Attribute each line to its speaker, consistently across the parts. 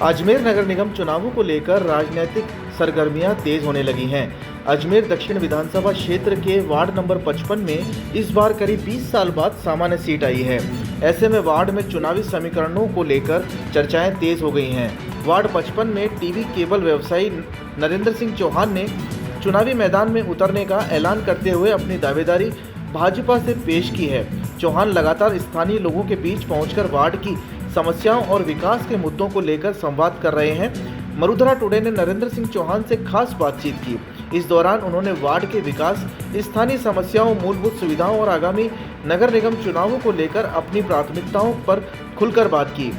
Speaker 1: अजमेर नगर निगम चुनावों को लेकर राजनीतिक सरगर्मियां तेज होने लगी हैं। अजमेर दक्षिण विधानसभा क्षेत्र के वार्ड नंबर 55 में इस बार करीब 20 साल बाद सामान्य सीट आई है। ऐसे में वार्ड में चुनावी समीकरणों को लेकर चर्चाएं तेज हो गई हैं। वार्ड 55 में टीवी केबल व्यवसायी नरेंद्र सिंह चौहान ने चुनावी मैदान में उतरने का ऐलान करते हुए अपनी दावेदारी भाजपा से पेश की है। चौहान लगातार स्थानीय लोगों के बीच पहुंचकर वार्ड की समस्याओं और विकास के मुद्दों को लेकर संवाद कर रहे हैं। मरुधरा टुडे ने नरेंद्र सिंह चौहान से खास बातचीत की। इस दौरान उन्होंने वार्ड के विकास, स्थानीय समस्याओं, मूलभूत सुविधाओं और आगामी नगर निगम चुनावों को लेकर अपनी प्राथमिकताओं पर खुलकर बात की।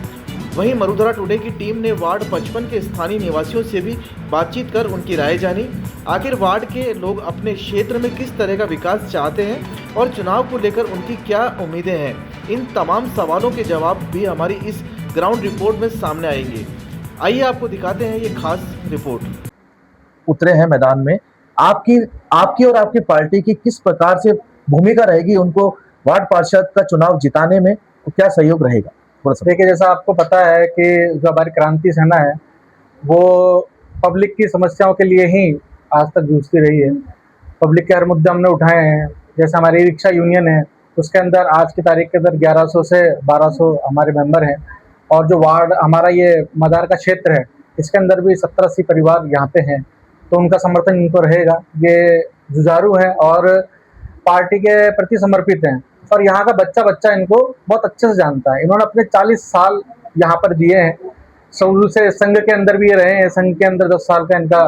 Speaker 1: वहीं मरुधरा टुडे की टीम ने वार्ड 55 के स्थानीय निवासियों से भी बातचीत कर उनकी राय जानी। आखिर वार्ड के लोग अपने क्षेत्र में किस तरह का विकास चाहते हैं और चुनाव को लेकर उनकी क्या उम्मीदें हैं, इन तमाम सवालों के जवाब भी हमारी इस ग्राउंड रिपोर्ट में सामने आएंगे। आइए आपको दिखाते हैं ये खास रिपोर्ट।
Speaker 2: उतरे हैं मैदान में, आपकी और आपकी पार्टी की किस प्रकार से भूमिका रहेगी, उनको वार्ड पार्षद का चुनाव जिताने में क्या सहयोग रहेगा?
Speaker 3: देखिए, जैसा आपको पता है कि जो हमारी क्रांति सेना है वो पब्लिक की समस्याओं के लिए ही आज तक जूझती रही है। पब्लिक के हर मुद्दे हमने उठाए हैं। जैसे हमारी रिक्शा यूनियन है, उसके अंदर आज की तारीख के अंदर 1100 से 1200 हमारे मेंबर हैं। और जो वार्ड हमारा ये मदार का क्षेत्र है, इसके अंदर भी 70-80 परिवार यहाँ पे हैं, तो उनका समर्थन इनको रहेगा। ये जुझारू हैं और पार्टी के प्रति समर्पित हैं और यहाँ का बच्चा इनको बहुत अच्छे से जानता है। इन्होंने अपने 40 साल यहाँ पर दिए हैं। शुरू से संघ के अंदर भी ये रहे हैं। संघ के अंदर 10 साल का इनका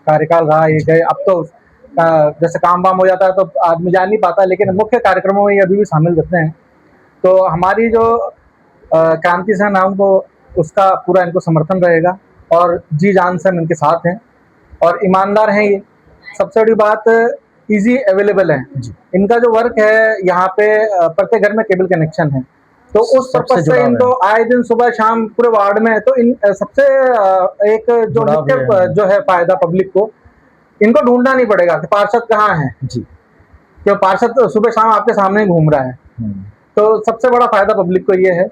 Speaker 3: कार्यकाल रहा। ये गए, अब तो जैसे काम वाम हो जाता है तो आदमी जा नहीं पाता, लेकिन मुख्य कार्यक्रमों में ये अभी भी शामिल रहते हैं। तो हमारी जो क्रांति सेना उनको उसका पूरा इनको समर्थन रहेगा और जी जान से हम इनके साथ हैं और ईमानदार हैं। ये सबसे बड़ी बात, इजी अवेलेबल है। इनका जो वर्क है यहाँ पे प्रत्येक घर में केबल कनेक्शन है, तो उस पर्पज से इनको आए दिन सुबह शाम पूरे वार्ड में, तो इन सबसे एक जो मुख्य जो है फायदा पब्लिक को, इनको ढूंढना नहीं पड़ेगा कि पार्षद कहाँ है जी, क्यों पार्षद सुबह शाम आपके सामने घूम रहा है। तो सबसे बड़ा फायदा पब्लिक को ये है।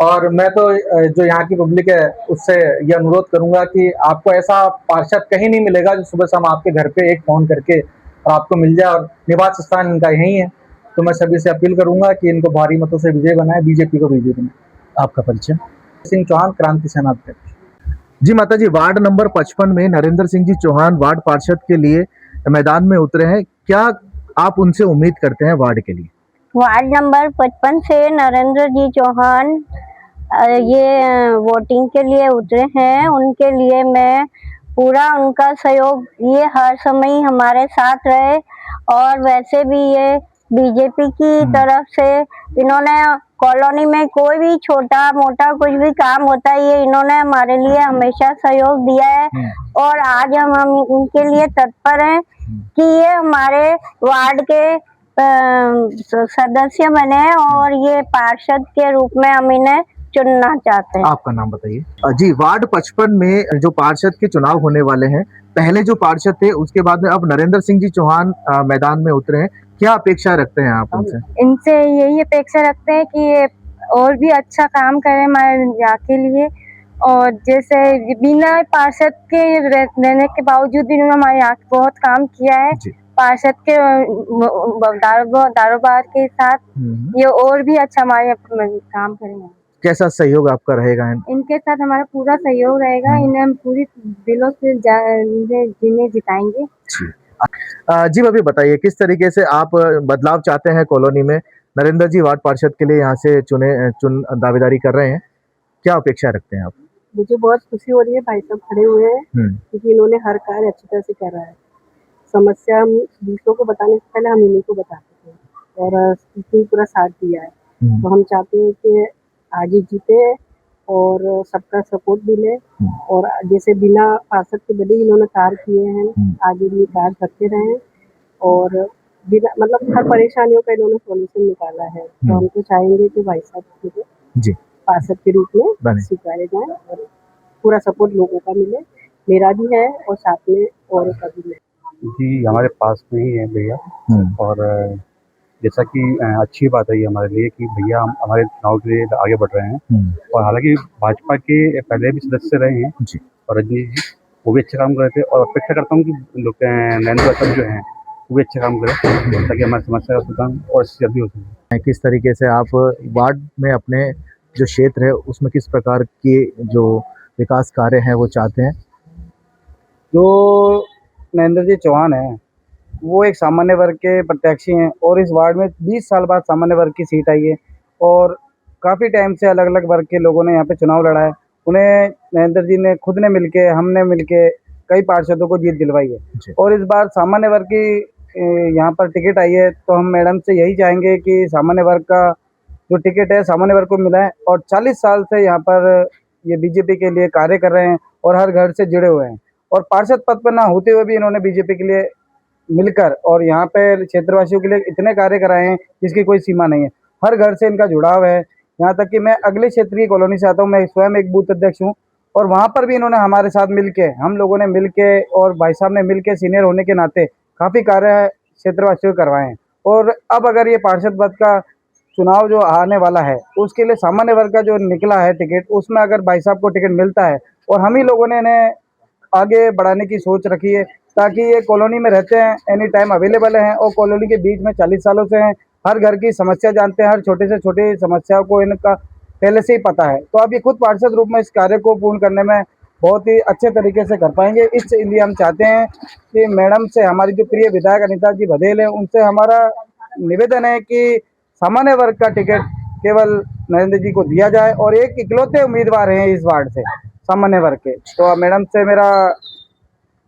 Speaker 3: और मैं तो जो यहाँ की पब्लिक है उससे ये अनुरोध करूंगा कि आपको ऐसा पार्षद कहीं नहीं मिलेगा जो सुबह शाम आपके घर पे एक फोन करके और आपको मिल जाए, और निवास स्थान इनका यही है। तो मैं सभी से अपील करूंगा कि इनको भारी मतों से विजय बनाए, बीजेपी को विजय बनाए।
Speaker 2: आपका परिचय?
Speaker 3: सिंह चौहान, क्रांति सेना अध्यक्ष।
Speaker 2: जी माता जी, वार्ड नंबर 55 में नरेंद्र सिंह जी चौहान वार्ड पार्षद के लिए मैदान में उतरे हैं, क्या आप उनसे उम्मीद करते हैं वार्ड के लिए?
Speaker 4: वार्ड नंबर 55 से नरेंद्र जी चौहान ये वोटिंग के लिए उतरे हैं। उनके लिए मैं पूरा उनका सहयोग, ये हर समय हमारे साथ रहे। और वैसे भी ये बीजेपी की तरफ से इन्होंने कॉलोनी में कोई भी छोटा मोटा कुछ भी काम होता है, ये इन्होंने हमारे लिए हमेशा सहयोग दिया है। और आज हम इनके लिए तत्पर हैं कि ये हमारे वार्ड के सदस्य बने और ये पार्षद के रूप में हम इन्हें चुनना चाहते हैं।
Speaker 2: आपका नाम बताइए? जी, वार्ड 55 में जो पार्षद के चुनाव होने वाले हैं, पहले जो पार्षद थे उसके बाद में अब नरेंद्र सिंह जी चौहान मैदान में उतरे हैं, क्या अपेक्षा रखते हैं आप उनसे?
Speaker 5: इनसे यही अपेक्षा रखते हैं कि ये और भी अच्छा काम करें हमारे यहाँ के लिए। और जैसे बिना पार्षद के रहने के बावजूद भी इन्होंने हमारे यहाँ बहुत काम किया है। पार्षद के दारोबार के साथ ये और भी अच्छा हमारे काम करेंगे।
Speaker 2: कैसा सहयोग आपका रहेगा?
Speaker 5: इनके साथ हमारा पूरा सहयोग रहेगा। इन्हें हम पूरी दिलों से जिन्हें जिताएंगे।
Speaker 2: जी अभी बताइए, किस तरीके से आप बदलाव चाहते हैं कॉलोनी में? नरेंद्र जी वार्ड पार्षद के लिए यहाँ से दावेदारी कर रहे हैं, क्या अपेक्षा रखते हैं आप?
Speaker 6: मुझे बहुत खुशी हो रही है, भाई साहब खड़े हुए हैं क्योंकि इन्होंने हर कार्य अच्छी तरह से कर रहा है। समस्या हम दूसरों को बताने से पहले हम इन्हीं को बताते थे और इसने पूरा साथ दिया है। तो हम चाहते हैं कि आगे जीते और सबका सपोर्ट मिले। और जैसे बिना पार्षद के बड़े इन्होंने कार्य किए हैं, आगे भी कार्य करते रहे और बिना मतलब हर परेशानियों का इन्होंने सॉल्यूशन निकाला है। तो हम तो चाहेंगे कि भाई साहब जी पार्षद के रूप में स्वीकारे जाएं और पूरा सपोर्ट लोगों का मिले। मेरा भी है और साथ में औरों का भी है।
Speaker 7: जी हमारे पास में ही है भैया और जैसा कि अच्छी बात है ये हमारे लिए कि भैया हम हमारे चुनाव के लिए आगे बढ़ रहे हैं। और हालांकि भाजपा के पहले भी सदस्य रहे हैं
Speaker 2: जी।
Speaker 7: और रजनीश जी वो भी अच्छा काम कर रहे थे और अपेक्षा करता हूँ कि लोग नरेंद्र भाई जो हैं वो भी अच्छा काम करें ताकि हमारी समस्या का समाधान और जल्दी हो सके।
Speaker 2: किस तरीके से आप वार्ड में अपने जो क्षेत्र है उसमें किस प्रकार के जो विकास कार्य हैं वो चाहते हैं?
Speaker 3: जो नरेंद्र जी चौहान हैं वो एक सामान्य वर्ग के प्रत्याशी हैं और इस वार्ड में 20 साल बाद सामान्य वर्ग की सीट आई है और काफ़ी टाइम से अलग अलग वर्ग के लोगों ने यहाँ पे चुनाव लड़ा है। उन्हें नरेंद्र जी ने खुद ने मिलके हमने मिलके कई पार्षदों को जीत दिलवाई है और इस बार सामान्य वर्ग की यहाँ पर टिकट आई है तो हम मैडम से यही चाहेंगे कि सामान्य वर्ग का जो टिकट है सामान्य वर्ग को मिला है। और 40 साल से यहाँ पर ये बीजेपी के लिए कार्य कर रहे हैं और हर घर से जुड़े हुए हैं और पार्षद पद पर ना होते हुए भी इन्होंने बीजेपी के लिए मिलकर और यहाँ पे क्षेत्रवासियों के लिए इतने कार्य कराए हैं जिसकी कोई सीमा नहीं है। हर घर से इनका जुड़ाव है। यहाँ तक कि मैं अगले क्षेत्र की कॉलोनी से आता हूँ, मैं स्वयं एक बूथ अध्यक्ष हूँ और वहाँ पर भी इन्होंने हमारे साथ मिलके हम लोगों ने मिलके और भाई साहब ने मिलके सीनियर होने के नाते काफ़ी कार्य क्षेत्रवासियों को करवाए हैं। और अब अगर ये पार्षद पद का चुनाव जो आने वाला है उसके लिए सामान्य वर्ग का जो निकला है टिकट उसमें अगर भाई साहब को टिकट मिलता है और हम ही लोगों ने इन्हें आगे बढ़ाने की सोच रखी है ताकि ये कॉलोनी में रहते हैं, एनी टाइम अवेलेबल हैं और कॉलोनी के बीच में 40 सालों से हैं, हर घर की समस्या जानते हैं, हर छोटे से छोटी समस्याओं को इनका पहले से ही पता है। तो अब ये खुद पार्षद रूप में इस कार्य को पूर्ण करने में बहुत ही अच्छे तरीके से कर पाएंगे। इसलिए हम चाहते हैं कि मैडम से हमारी जो प्रिय विधायक अनीता जी बघेल हैं उनसे हमारा निवेदन है कि सामान्य वर्ग का टिकट केवल नरेंद्र जी को दिया जाए और एक इकलौते उम्मीदवार हैं इस वार्ड से सामान्य वर्ग के। तो मैडम से मेरा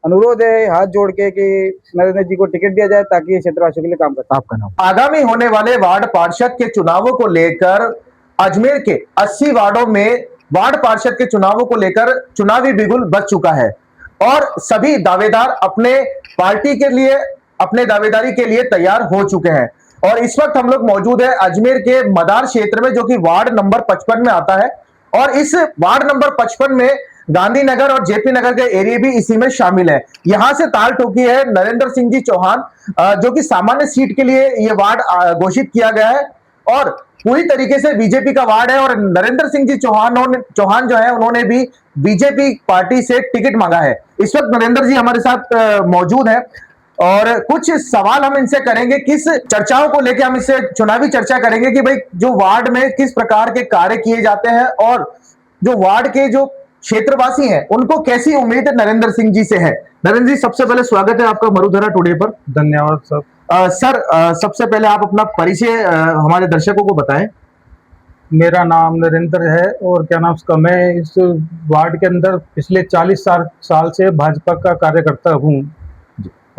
Speaker 3: अनुरोध है हाथ जोड़ के कि नरेंद्र जी को टिकट दिया जाए ताकि ये क्षेत्रवासियों के लिए काम कर सकें।
Speaker 2: आपका नाम?
Speaker 1: आगामी होने वाले वार्ड पार्षद के चुनावों को लेकर अजमेर के 80 वार्डों में वार्ड पार्षद के चुनावों को लेकर चुनावी बिगुल बज चुका है और सभी दावेदार अपने पार्टी के लिए अपने दावेदारी के लिए तैयार हो चुके हैं। और इस वक्त हम लोग मौजूद है अजमेर के मदार क्षेत्र में जो कि वार्ड नंबर 55 में आता है और इस वार्ड नंबर 55 में गांधीनगर और जेपी नगर के एरिया भी इसी में शामिल है। यहां से ताल ठोकी है नरेंद्र सिंह जी चौहान जो कि सामान्य सीट के लिए यह वार्ड घोषित किया गया है और पूरी तरीके से बीजेपी का वार्ड है और नरेंद्र सिंह जी चौहान जो है उन्होंने भी बीजेपी पार्टी से टिकट मांगा है। इस वक्त नरेंद्र जी हमारे साथ मौजूद है और कुछ सवाल हम इनसे करेंगे, किस चर्चाओं को लेकर हम इससे चुनावी चर्चा करेंगे कि भाई जो वार्ड में किस प्रकार के कार्य किए जाते हैं और जो वार्ड के जो क्षेत्रवासी हैं उनको कैसी उम्मीद नरेंद्र सिंह जी से है। नरेंद्र जी सबसे पहले स्वागत है आपका मरुधरा टुडे पर।
Speaker 3: धन्यवाद सर।
Speaker 1: सर सबसे पहले आप अपना परिचय हमारे दर्शकों को बताएं।
Speaker 3: मेरा नाम नरेंद्र है और क्या नाम उसका, मैं इस वार्ड के अंदर पिछले 40 साल से भाजपा का कार्यकर्ता हूँ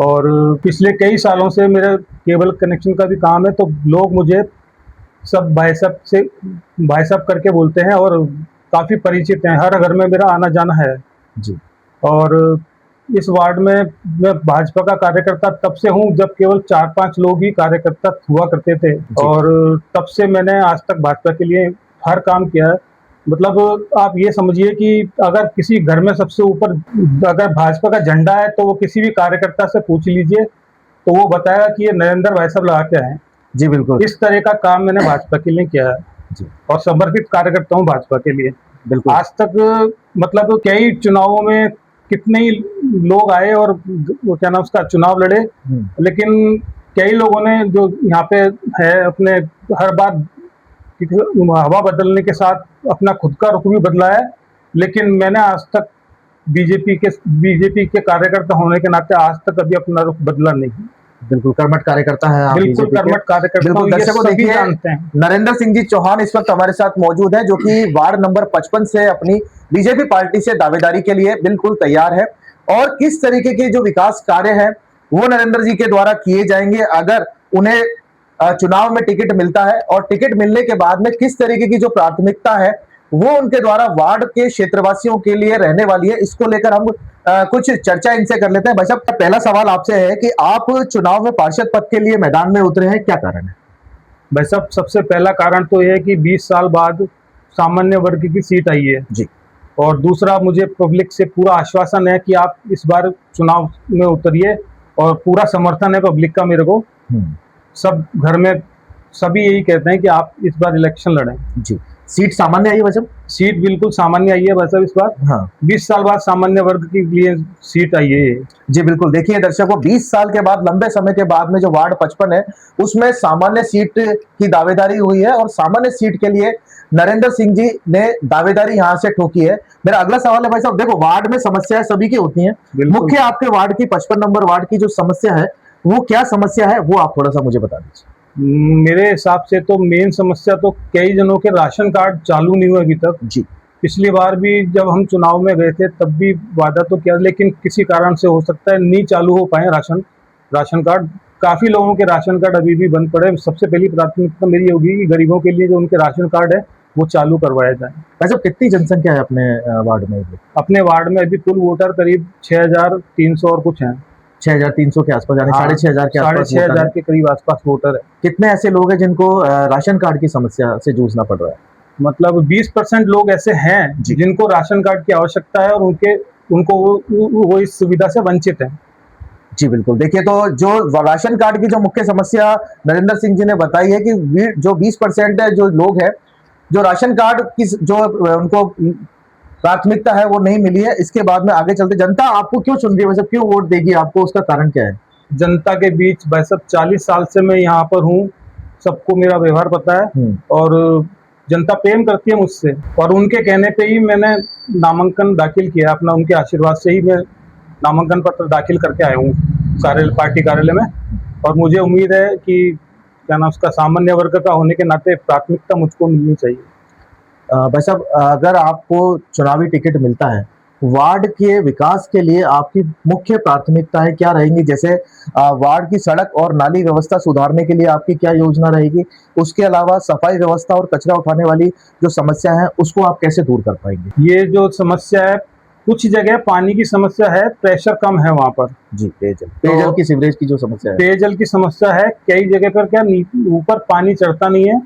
Speaker 3: और पिछले कई सालों से मेरा केबल कनेक्शन का भी काम है तो लोग मुझे सब भाई साहब करके बोलते हैं और काफ़ी परिचित हैं, हर घर में मेरा आना जाना है
Speaker 2: जी।
Speaker 3: और इस वार्ड में मैं भाजपा का कार्यकर्ता तब से हूँ जब केवल 4-5 लोग ही कार्यकर्ता हुआ करते थे और तब से मैंने आज तक भाजपा के लिए हर काम किया है। मतलब आप ये समझिए कि अगर किसी घर में सबसे ऊपर अगर भाजपा का झंडा है तो वो किसी भी कार्यकर्ता से पूछ लीजिए तो वो बताएगा कि ये नरेंद्र भाई साहब लगा के आए।
Speaker 2: जी बिल्कुल,
Speaker 3: इस तरह का काम मैंने भाजपा के लिए किया है
Speaker 2: जी।
Speaker 3: और समर्पित कार्यकर्ता हूँ भाजपा के लिए।
Speaker 2: बिल्कुल
Speaker 3: आज तक मतलब कई चुनावों में कितने ही लोग आए और वो क्या नाम उसका चुनाव लड़े, लेकिन कई लोगों ने जो यहाँ पे है अपने हर बार हवा बदलने के साथ अपना खुद का रुख भी बदला है, लेकिन मैंने आज तक बीजेपी के कार्यकर्ता होने के नाते आज तक कभी अपना रुख बदला नहीं।
Speaker 2: बिल्कुल कर्मठ कार्यकर्ता है आप।
Speaker 3: बिल्कुल कर्मठ कार्यकर्ता।
Speaker 1: बिल्कुल दर्शकों देखिए
Speaker 3: जानते हैं
Speaker 1: नरेंद्र सिंह जी चौहान इस वक्त हमारे साथ मौजूद है जो कि वार्ड नंबर 55 से अपनी बीजेपी पार्टी से दावेदारी के लिए बिल्कुल तैयार है और किस तरीके के जो विकास कार्य है वो नरेंद्र जी के द्वारा किए जाएंगे अगर उन्हें चुनाव में टिकट मिलता है और टिकट मिलने के बाद में किस तरीके की जो प्राथमिकता है वो उनके द्वारा वार्ड के क्षेत्रवासियों के लिए रहने वाली है, इसको लेकर हम कुछ चर्चा इनसे कर लेते हैं। भाई साहब पहला सवाल आपसे है कि आप चुनाव में पार्षद पद के लिए मैदान में उतरे हैं, क्या कारण है?
Speaker 3: भाई साहब सबसे पहला कारण तो यह है कि 20 साल बाद सामान्य वर्ग की सीट आई है
Speaker 2: जी।
Speaker 3: और दूसरा मुझे पब्लिक से पूरा आश्वासन है कि आप इस बार चुनाव में उतरिए और पूरा समर्थन है पब्लिक का मेरे को। सब घर में सभी यही कहते हैं कि आप इस बार इलेक्शन लड़ें।
Speaker 2: जी, सीट सामान्य आई है भाई साहब?
Speaker 3: सीट बिल्कुल सामान्य आई है भाई साहब इस बार।
Speaker 2: हाँ
Speaker 3: 20 साल बाद सामान्य वर्ग के लिए सीट आई है ये।
Speaker 2: जी बिल्कुल, देखिए दर्शकों, 20 साल के बाद, लंबे समय के बाद में जो वार्ड 55 है उसमें सामान्य सीट की दावेदारी हुई है और सामान्य सीट के लिए नरेंद्र सिंह जी ने दावेदारी यहां से ठोकी है। मेरा अगला सवाल है भाई साहब, देखो वार्ड में समस्याएं सभी की होती हैं,
Speaker 3: बिल्कुल।
Speaker 2: मुख्य आपके वार्ड की 55 नंबर वार्ड की जो समस्या है वो क्या समस्या है, वो आप थोड़ा सा मुझे बता दीजिए।
Speaker 3: मेरे हिसाब से तो मेन समस्या तो कई जनों के राशन कार्ड चालू नहीं हुए अभी तक।
Speaker 2: जी
Speaker 3: पिछली बार भी जब हम चुनाव में गए थे तब भी वादा तो किया, लेकिन किसी कारण से हो सकता है नहीं चालू हो पाए राशन कार्ड। काफ़ी लोगों के राशन कार्ड अभी भी बंद पड़े। सबसे पहली प्राथमिकता मेरी होगी कि गरीबों के लिए जो उनके राशन कार्ड है वो चालू करवाया जाए।
Speaker 2: भाई साहब, कितनी जनसंख्या है अपने वार्ड में?
Speaker 3: अपने वार्ड में अभी कुल वोटर करीब 6300 और कुछ हैं।
Speaker 2: 6300 के आसपास, यानी 6500 के आसपास
Speaker 3: 6500 के करीब आसपास वोटर है।
Speaker 2: कितने ऐसे लोग हैं जिनको राशन कार्ड की समस्या से जूझना पड़ रहा है?
Speaker 3: मतलब 20% लोग ऐसे हैं जिनको राशन कार्ड की आवश्यकता है और उनको वो इस सुविधा से वंचित हैं।
Speaker 2: जी बिल्कुल, देखिए तो जो राशन कार्ड की जो मुख्य समस्या नरेंद्र सिंह जी ने बताई है कि जो 20% है जो लोग हैं जो राशन कार्ड की जो उनको प्राथमिकता है वो नहीं मिली है। इसके बाद में आगे चलते जनता आपको क्यों चुन रही है, वैसे क्यों वोट देगी आपको, उसका कारण क्या है?
Speaker 3: जनता के बीच भाई साहब 40 साल से मैं यहाँ पर हूँ, सबको मेरा व्यवहार पता है और जनता प्रेम करती है मुझसे और उनके कहने पे ही मैंने नामांकन दाखिल किया अपना। उनके आशीर्वाद से ही मैं नामांकन पत्र दाखिल करके आया हूँ पार्टी कार्यालय में और मुझे उम्मीद है कि क्या नाम उसका सामान्य वर्ग का होने के नाते प्राथमिकता मुझको मिलनी चाहिए।
Speaker 2: भाई साहब, अगर आपको चुनावी टिकट मिलता है, वार्ड के विकास के लिए आपकी मुख्य प्राथमिकताएं क्या रहेंगी? जैसे वार्ड की सड़क और नाली व्यवस्था सुधारने के लिए आपकी क्या योजना रहेगी? उसके अलावा सफाई व्यवस्था और कचरा उठाने वाली जो समस्या है उसको आप कैसे दूर कर पाएंगे?
Speaker 3: ये जो समस्या है, कुछ जगह पानी की समस्या है, प्रेशर कम है वहाँ पर। जी,
Speaker 2: पेयजल की सीवरेज की जो समस्या है,
Speaker 3: पेयजल की समस्या है। कई जगह पर क्या ऊपर पानी चढ़ता नहीं है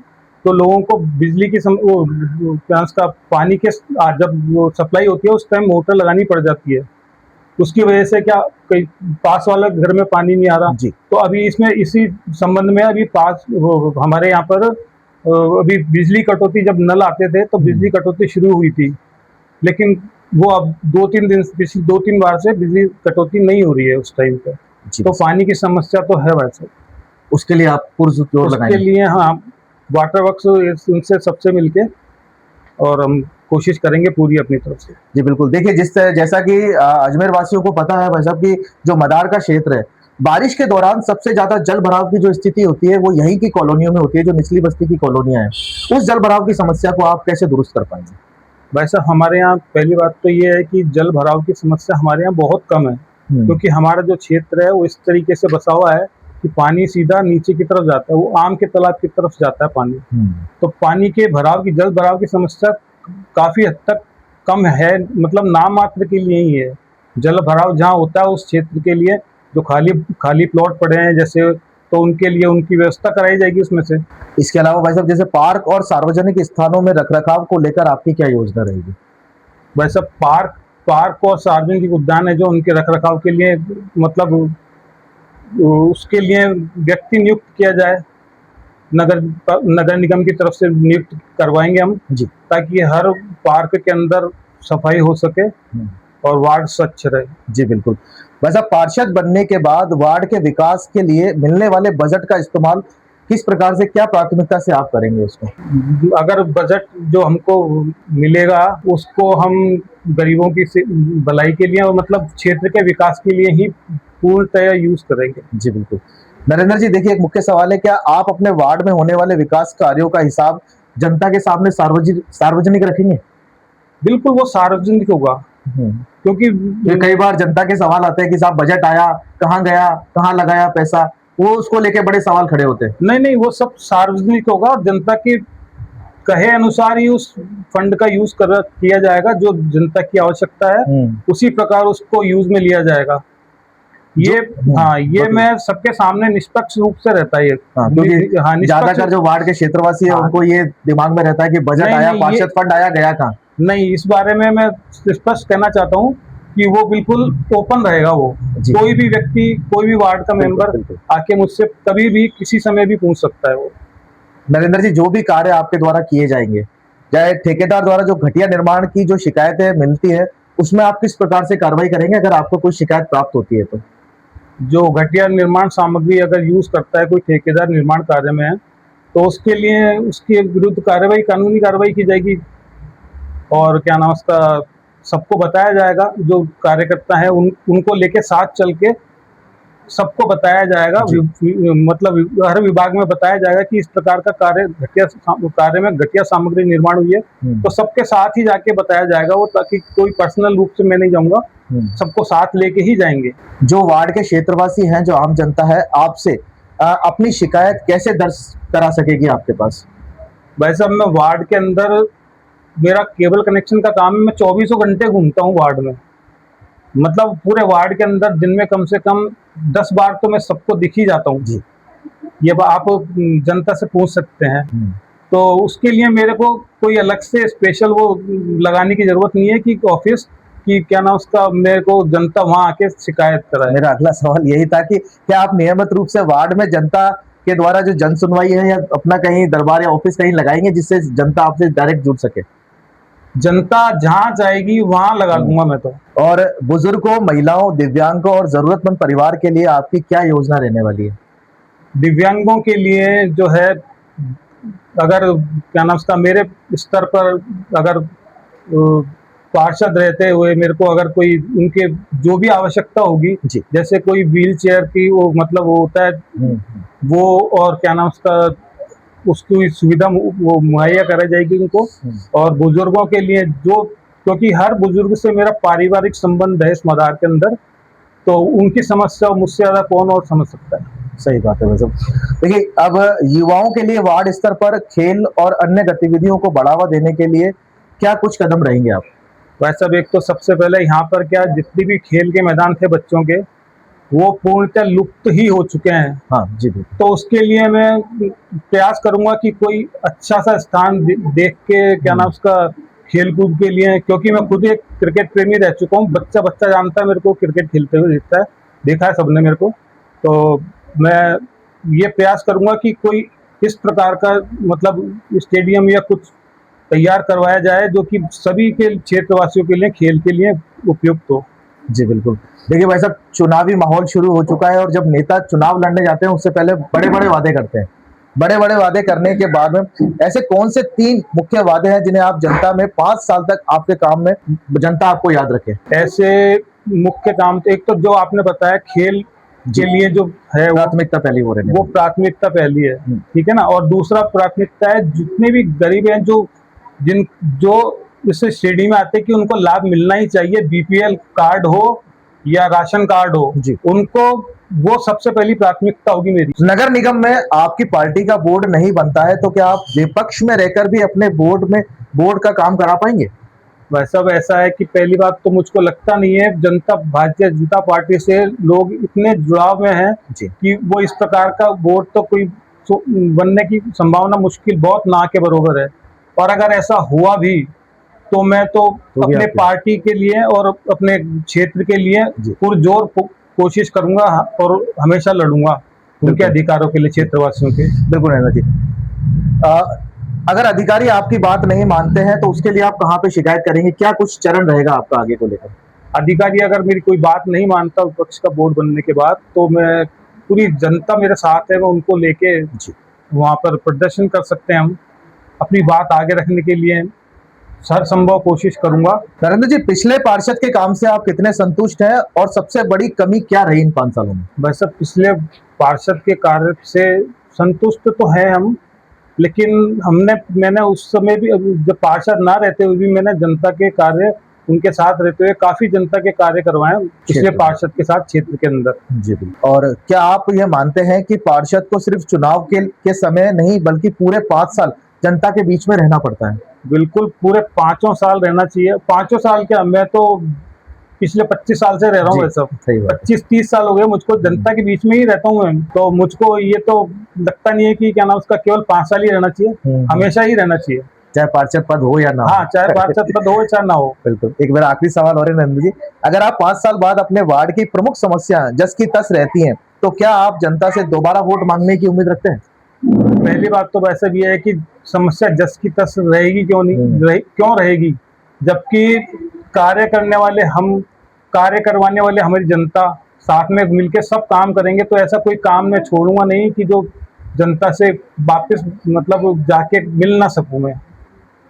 Speaker 3: तो लोगों को बिजली की का पानी के जब वो सप्लाई होती है उस टाइम मोटर लगानी पड़ जाती है। उसकी वजह से क्या कई पास वाले घर में पानी नहीं आ रहा। तो अभी इसमें इसी संबंध में अभी हमारे यहाँ पर अभी बिजली कटौती, जब नल आते थे तो बिजली कटौती शुरू हुई थी, लेकिन वो अब 2-3 बार से बिजली कटौती नहीं हो रही है उस टाइम पे। तो पानी की समस्या तो है वैसे।
Speaker 2: उसके लिए आप पुरजोर लगाएंगे?
Speaker 3: उसके लिए हाँ, वाटर वर्क्स उनसे सबसे मिलके और हम कोशिश करेंगे पूरी अपनी तरफ से।
Speaker 2: जी बिल्कुल, देखिए जैसा कि अजमेर वासियों को पता है भाई साहब कि जो मदार का क्षेत्र है, बारिश के दौरान सबसे ज्यादा जल भराव की जो स्थिति होती है वो यहीं की कॉलोनियों में होती है, जो निचली बस्ती की कॉलोनियां हैं। उस जल भराव की समस्या को आप कैसे दुरुस्त कर पाएंगे?
Speaker 3: भाई साहब, हमारे यहाँ पहली बात तो ये है कि जल भराव की समस्या हमारे यहाँ बहुत कम है, क्योंकि हमारा जो क्षेत्र है वो इस तरीके से बसा हुआ है कि पानी सीधा नीचे की तरफ जाता है, वो आम के तालाब की तरफ जाता है पानी। तो पानी के भराव की, जल भराव की समस्या काफी हद तक कम है, मतलब नाम मात्र के लिए ही है। जल भराव जहाँ होता है उस क्षेत्र के लिए जो खाली प्लॉट पड़े हैं जैसे, तो उनके लिए उनकी व्यवस्था कराई जाएगी उसमें से।
Speaker 2: इसके अलावा भाई साहब, जैसे पार्क और सार्वजनिक स्थानों में रखरखाव को लेकर आपकी क्या योजना रहेगी?
Speaker 3: भाई साहब, पार्क और सार्वजनिक उद्यान है जो, उनके रखरखाव के लिए मतलब उसके लिए व्यक्ति नियुक्त किया जाए, नगर निगम की तरफ से नियुक्त करवाएंगे हम जी, ताकि हर पार्क के अंदर सफाई हो सके और वार्ड स्वच्छ रहे।
Speaker 2: जी बिल्कुल। वैसा पार्षद बनने के बाद वार्ड के विकास के लिए मिलने वाले बजट का इस्तेमाल किस प्रकार से, क्या प्राथमिकता से आप करेंगे उसको?
Speaker 3: अगर बजट जो हमको मिलेगा उसको हम गरीबों की भलाई के लिए और मतलब क्षेत्र के विकास के लिए ही पूर्णतया यूज करेंगे।
Speaker 2: जी बिल्कुल। नरेंद्र जी, देखिए एक मुख्य सवाल है, क्या आप अपने वार्ड में होने वाले विकास कार्यों का हिसाब जनता के सामने सार्वजनिक रखेंगे?
Speaker 3: बिल्कुल, वो सार्वजनिक होगा, क्योंकि
Speaker 2: कई बार जनता के सवाल आते हैं कि साहब बजट आया, कहाँ गया, कहाँ लगाया पैसा, वो उसको लेके बड़े सवाल खड़े होते हैं।
Speaker 3: नहीं, वो सब सार्वजनिक होगा और जनता की कहे अनुसार ही उस फंड का यूज किया जाएगा। जो जनता की आवश्यकता है उसी प्रकार उसको यूज में लिया जाएगा। ये मैं सबके सामने निष्पक्ष रूप से रहता है।
Speaker 2: ज्यादातर जो वार्ड के क्षेत्रवासी है उनको ये दिमाग में रहता है कि बजट आया, पार्षद फंड आया, गया कहाँ।
Speaker 3: नहीं, इस बारे में मैं स्पष्ट कहना चाहता हूँ कि वो बिल्कुल ओपन रहेगा। वो
Speaker 2: जी।
Speaker 3: कोई भी व्यक्ति, कोई भी वार्ड का
Speaker 2: बिल्कुल,
Speaker 3: मेंबर
Speaker 2: बिल्कुल।
Speaker 3: आके मुझसे कभी भी किसी समय भी पूछ सकता है वो।
Speaker 2: नरेंद्र जी, जो भी कार्य आपके द्वारा किए जाएंगे, चाहे ठेकेदार द्वारा जो घटिया निर्माण की जो शिकायतें मिलती है, उसमें आप किस प्रकार से कार्रवाई करेंगे अगर आपको कोई शिकायत प्राप्त होती है तो?
Speaker 3: जो घटिया निर्माण सामग्री अगर यूज करता है कोई ठेकेदार निर्माण कार्य में है, तो उसके लिए उसके विरुद्ध कार्रवाई, कानूनी कार्रवाई की जाएगी। और क्या नाम उसका, सबको बताया जाएगा, जो कार्यकर्ता है उनको लेके साथ चल के सबको बताया जाएगा।
Speaker 2: जी।
Speaker 3: मतलब हर विभाग में बताया जाएगा कि इस प्रकार का कार्य में घटिया सामग्री निर्माण हुई है, तो सबके साथ ही जाके बताया जाएगा वो, ताकि कोई पर्सनल रूप से मैं नहीं जाऊंगा, सबको साथ लेके ही जाएंगे।
Speaker 2: जो वार्ड के क्षेत्रवासी हैं, जो आम जनता है, आपसे अपनी शिकायत कैसे दर्ज करा सकेगी आपके पास?
Speaker 3: भाई साहब, मैं वार्ड के अंदर, मेरा केबल कनेक्शन का काम है, मैं 24 घंटे घूमता हूँ वार्ड में। मतलब पूरे वार्ड के अंदर दिन में कम से कम 10 बार तो मैं सबको दिख ही जाता हूँ।
Speaker 2: जी।
Speaker 3: ये आप जनता से पूछ सकते हैं। तो उसके लिए मेरे को कोई अलग से स्पेशल वो लगाने की जरूरत नहीं है कि ऑफिस की क्या नाम उसका, मेरे को जनता वहां आके शिकायत कराए।
Speaker 2: मेरा अगला सवाल यही था कि क्या आप नियमित रूप से वार्ड में जनता के द्वारा जो जन सुनवाई है या अपना कहीं दरबार या ऑफिस कहीं लगाएंगे जिससे जनता आपसे डायरेक्ट जुड़ सके?
Speaker 3: जनता जहां जाएगी वहां लगा दूंगा मैं तो।
Speaker 2: और बुजुर्गों, महिलाओं, दिव्यांगों और जरूरतमंद परिवार के लिए आपकी क्या योजना रहने वाली है?
Speaker 3: दिव्यांगों के लिए जो है, अगर क्या नाम उसका, मेरे स्तर पर अगर पार्षद रहते हुए मेरे को अगर कोई उनके जो भी आवश्यकता होगी,
Speaker 2: जी।
Speaker 3: जैसे कोई व्हील चेयर की वो मतलब वो होता है वो, और क्या नाम उसका, उसकी सुविधा वो मुहैया कराई जाएगी उनको। और बुजुर्गों के लिए जो, क्योंकि हर बुजुर्ग से मेरा पारिवारिक संबंध है इस मदार के अंदर, तो उनकी समस्या मुझसे ज्यादा कौन और समझ सकता है।
Speaker 2: सही बात है। वैसे देखिए, अब युवाओं के लिए वार्ड स्तर पर खेल और अन्य गतिविधियों को बढ़ावा देने के लिए क्या कुछ कदम रहेंगे आप?
Speaker 3: वैसे एक तो सबसे पहले यहाँ पर क्या, जितने भी खेल के मैदान थे बच्चों के, वो पूर्णतः लुप्त ही हो चुके हैं।
Speaker 2: हाँ जी, बिल्कुल।
Speaker 3: तो उसके लिए मैं प्रयास करूंगा कि कोई अच्छा सा स्थान देख के क्या नाम उसका, खेल कूद के लिए, क्योंकि मैं खुद एक क्रिकेट प्रेमी रह चुका हूँ। बच्चा बच्चा जानता है मेरे को, क्रिकेट खेलते हुए देखा है सबने मेरे को। तो मैं ये प्रयास करूंगा कि कोई इस प्रकार का मतलब स्टेडियम या कुछ तैयार करवाया जाए जो कि सभी के क्षेत्रवासियों के लिए खेल के लिए उपयुक्त हो।
Speaker 2: जी बिल्कुल। देखिए भाई साहब, चुनावी माहौल शुरू हो चुका है और जब नेता चुनाव लड़ने जाते हैं उससे पहले बड़े-बड़े वादे करते हैं। बड़े-बड़े वादे करने के बाद में ऐसे कौन से 3 मुख्य वादे हैं जिन्हें आप जनता में 5 साल तक आपके काम में जनता आपको याद रखे?
Speaker 3: ऐसे मुख्य काम तो एक तो जो आपने बताया खेल के लिए जो है
Speaker 2: प्राथमिकता पहली हो रही है,
Speaker 3: वो प्राथमिकता पहली है, ठीक है ना। और दूसरा प्राथमिकता है जितने भी गरीब हैं जो इस श्रेणी में आते हैं कि उनको लाभ मिलना ही चाहिए, बीपीएल कार्ड हो या राशन कार्ड हो, उनको वो सबसे पहली प्राथमिकता होगी मेरी।
Speaker 2: नगर निगम में आपकी पार्टी का बोर्ड नहीं बनता है तो क्या आप विपक्ष में रहकर भी अपने बोर्ड का काम करा पाएंगे?
Speaker 3: वैसा ऐसा है कि पहली बात तो मुझको लगता नहीं है भारतीय जनता पार्टी से लोग इतने जुड़ाव में हैं कि वो इस प्रकार का बोर्ड तो कोई बनने की संभावना मुश्किल, बहुत ना के बरोबर है। और अगर ऐसा हुआ भी तो मैं तो अपने पार्टी के लिए और अपने क्षेत्र के लिए पुरजोर कोशिश करूंगा और हमेशा लड़ूंगा उनके अधिकारों के लिए, क्षेत्रवासियों के।
Speaker 2: बिल्कुल अहमद जी। अगर अधिकारी आपकी बात नहीं मानते हैं तो उसके लिए आप कहाँ पे शिकायत करेंगे? क्या कुछ चरण रहेगा आपका आगे को लेकर?
Speaker 3: अधिकारी अगर मेरी कोई बात नहीं मानता विपक्ष का बोर्ड बनने के बाद, तो मैं, पूरी जनता मेरे साथ है, मैं उनको लेके वहां पर प्रदर्शन कर सकते हैं। हम अपनी बात आगे रखने के लिए हर संभव कोशिश करूंगा।
Speaker 2: नरेंद्र जी, पिछले पार्षद के काम से आप कितने संतुष्ट हैं और सबसे बड़ी कमी क्या रही इन 5 सालों में?
Speaker 3: वैसे पिछले पार्षद के कार्य से संतुष्ट तो है हम, लेकिन मैंने उस समय भी, जब पार्षद ना रहते हुए भी मैंने जनता के कार्य, उनके साथ रहते हुए काफी जनता के कार्य करवाए पिछले पार्षद के साथ क्षेत्र के अंदर।
Speaker 2: जी बिल्कुल। और क्या आप ये मानते हैं कि पार्षद को सिर्फ चुनाव के समय नहीं बल्कि पूरे 5 साल जनता के बीच में रहना पड़ता है?
Speaker 3: बिल्कुल, पूरे 5 साल रहना चाहिए। 5 साल क्या, मैं तो पिछले 25 साल से रह रहा हूँ। सब 25-30 साल हो गए मुझको जनता के बीच में ही रहता हूँ मैं। तो मुझको ये तो लगता नहीं है कि क्या नाम उसका केवल 5 साल ही रहना चाहिए, हमेशा ही रहना चाहिए।
Speaker 2: चाहे पार्षद पद हो या ना हो।
Speaker 3: हाँ, चाहे पार्षद पद हो चाहे ना हो।
Speaker 2: बिल्कुल। एक मेरा आखिरी सवाल और है नरेंद्र जी, अगर आप 5 साल बाद अपने वार्ड की प्रमुख समस्या जस की तस रहती हैं, तो क्या आप जनता से दोबारा वोट मांगने की उम्मीद रखते हैं?
Speaker 3: पहली बात तो वैसे भी है कि समस्या जस की तस रहेगी क्यों नहीं, क्यों रहेगी, जबकि कार्य करवाने वाले हमारी जनता साथ में मिलकर सब काम करेंगे, तो ऐसा कोई काम मैं छोड़ूंगा नहीं कि जो जनता से वापस मतलब जाके मिल ना सकूं मैं,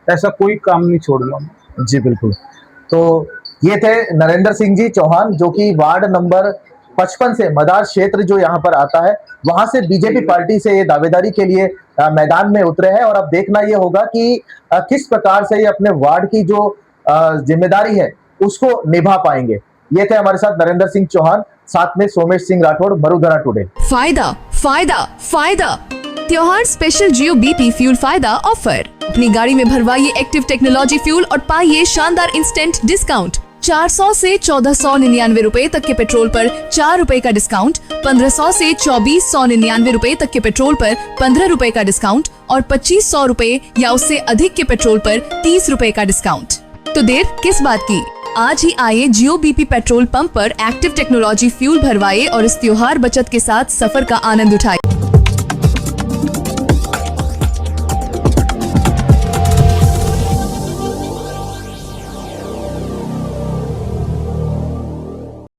Speaker 3: ऐसा कोई काम नहीं छोड़ूंगा।
Speaker 2: जी बिल्कुल। तो ये थे नरेंद्र सिंह जी चौहान, जो कि वार्ड नंबर 55 से मदार क्षेत्र जो यहाँ पर आता है, वहां से बीजेपी पार्टी से ये दावेदारी के लिए मैदान में उतरे हैं। और अब देखना ये होगा कि किस प्रकार से ये अपने वार्ड की जो जिम्मेदारी है उसको निभा पाएंगे। ये थे हमारे साथ नरेंद्र सिंह चौहान, साथ में सोमेश सिंह राठौड़, मरुधरा टुडे।
Speaker 8: फायदा फायदा फायदा त्योहार स्पेशल जियो BP फ्यूल फायदा ऑफर। अपनी गाड़ी में भरवाइए एक्टिव टेक्नोलॉजी फ्यूल और पाइए शानदार इंस्टेंट डिस्काउंट। 400 से 1499 रुपए तक के पेट्रोल पर 4 रुपए का डिस्काउंट, 1500 से 2499 रुपए तक के पेट्रोल पर 15 रुपए का डिस्काउंट और 2500 रुपए या उससे अधिक के पेट्रोल पर 30 रुपए का डिस्काउंट। तो देर किस बात की, आज ही आइए जियो BP पेट्रोल पंप पर एक्टिव टेक्नोलॉजी फ्यूल भरवाइए और इस त्योहार बचत के साथ सफर का आनंद उठाइए।